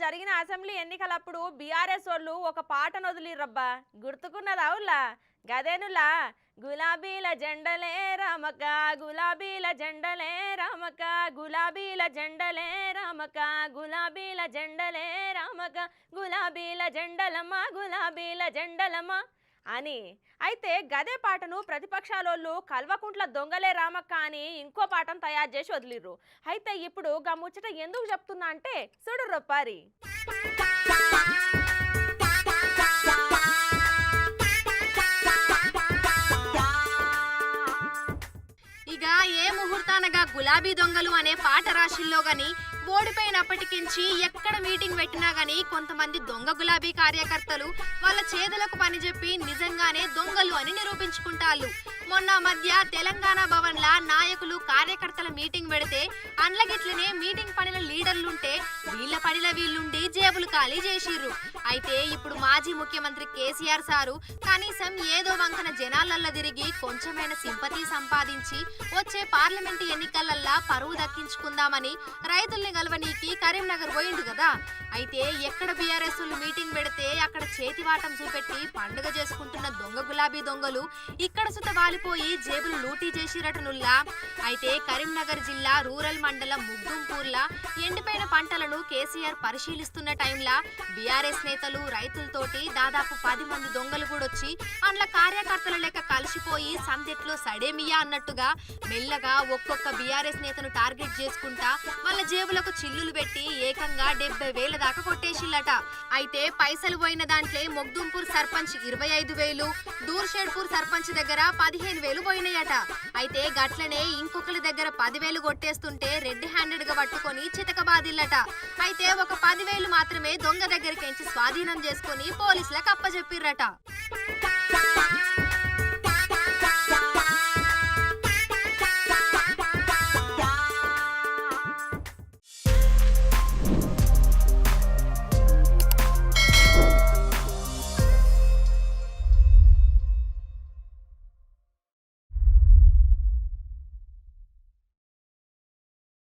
జరిగిన అసెంబ్లీ ఎన్నికలప్పుడు బీఆర్ఎస్ వాళ్ళు ఒక పాటను వదిలిరబ్బా, గుర్తుకున్నదా అవులా? గదేనులా, గులాబీల జెండలే రామక, గులాబీల జెండలే రామక, గులాబీల జెండలే రామక, గులాబీల జెండలే రామక, గులాబీల జెండలమ్మ, గులాబీల జెండలమ్మ అని. అయితే గదే పాటను ప్రతిపక్షాలోళ్ళు కల్వకుంట్ల దొంగలే రామక్క అని ఇంకో పాటను తయారు చేసి వదిలిర్రు. అయితే ఇప్పుడు గా ముచ్చట ఎందుకు చెప్తున్నా అంటే చూడు రొప్పారి. ఇక ఏ ముహూర్తానగా గులాబీ దొంగలు అనే పాట రాశిల్లో గాని ఓడిపోయినప్పటికించి ఎక్కడ మీటింగ్ పెట్టినా గానీ కొంతమంది దొంగ గులాబీ కార్యకర్తలు వాళ్ళ చేతులకు పని చెప్పి నిజంగానే దొంగలు అని నిరూపించుకుంటారు. మొన్న మధ్య తెలంగాణ భవన్ లా నాయకులు కార్యకర్తల మీటింగ్ పెడితే అండ్లగిట్లనే మీటింగ్ పనిల లీడర్లుంటే వీళ్ళ పనిల వీళ్ళుండి జేబులు ఖాళీ చేసిర్రు. అయితే ఇప్పుడు మాజీ ముఖ్యమంత్రి కేసీఆర్ సారు కనీసం ఏదో వంకన జనాలల్ల తిరిగి కొంచెమైన సింపతి సంపాదించి వచ్చే పార్లమెంటు ఎన్నికలల్లా పరువు దక్కించుకుందామని రైతుల్ని గెలవనీకి కరీంనగర్ పోయిండు కదా. అయితే ఎక్కడ బీఆర్ఎస్ మీటింగ్ పెడితే అక్కడ చేతివాటం చూపెట్టి పండుగ చేసుకుంటున్న దొంగ గులాబీ దొంగలు ఇక్కడ సుత వాలిపోయి జేబులు లూటీ చేసిరటనుల్లా. అయితే కరీంనగర్ జిల్లా రూరల్ మండలం ముగ్దుంపూర్లా ఎండిపోయిన పంటలను కేసీఆర్ పరిశీలిస్తున్న టైంలా బీఆర్ఎస్ నేతలు రైతులతోటి దాదాపు 10 మంది దొంగలు కూడా వచ్చి అందులో కార్యకర్తల లెక్క కలిసిపోయి సందెట్లో సడేమియా అన్నట్టుగా మెల్లగా ఒక్కొక్క బీఆర్ఎస్ నేతను టార్గెట్ చేసుకుంటా వాళ్ళ జేబులకు చిల్లులు పెట్టి ఏకంగా 70,000 దాకా కొట్టేసిల్లట. అయితే పైసలు పోయిన దాంట్లో మొగ్దుంపూర్ సర్పంచ్ 25,000, దూర్షేడ్పూర్ సర్పంచ్ దగ్గర 15,000 పోయినాయట. అయితే గట్లనే ఇంకొకరి దగ్గర 10,000 కొట్టేస్తుంటే రెడ్ హ్యాండెడ్ గా పట్టుకొని చితకబాదిల్లట. అయితే ఒక 10,000 మాత్రమే దొంగ దగ్గరికి స్వాధీనం చేసుకుని పోలీసులకు అప్పచెప్పిర్రట.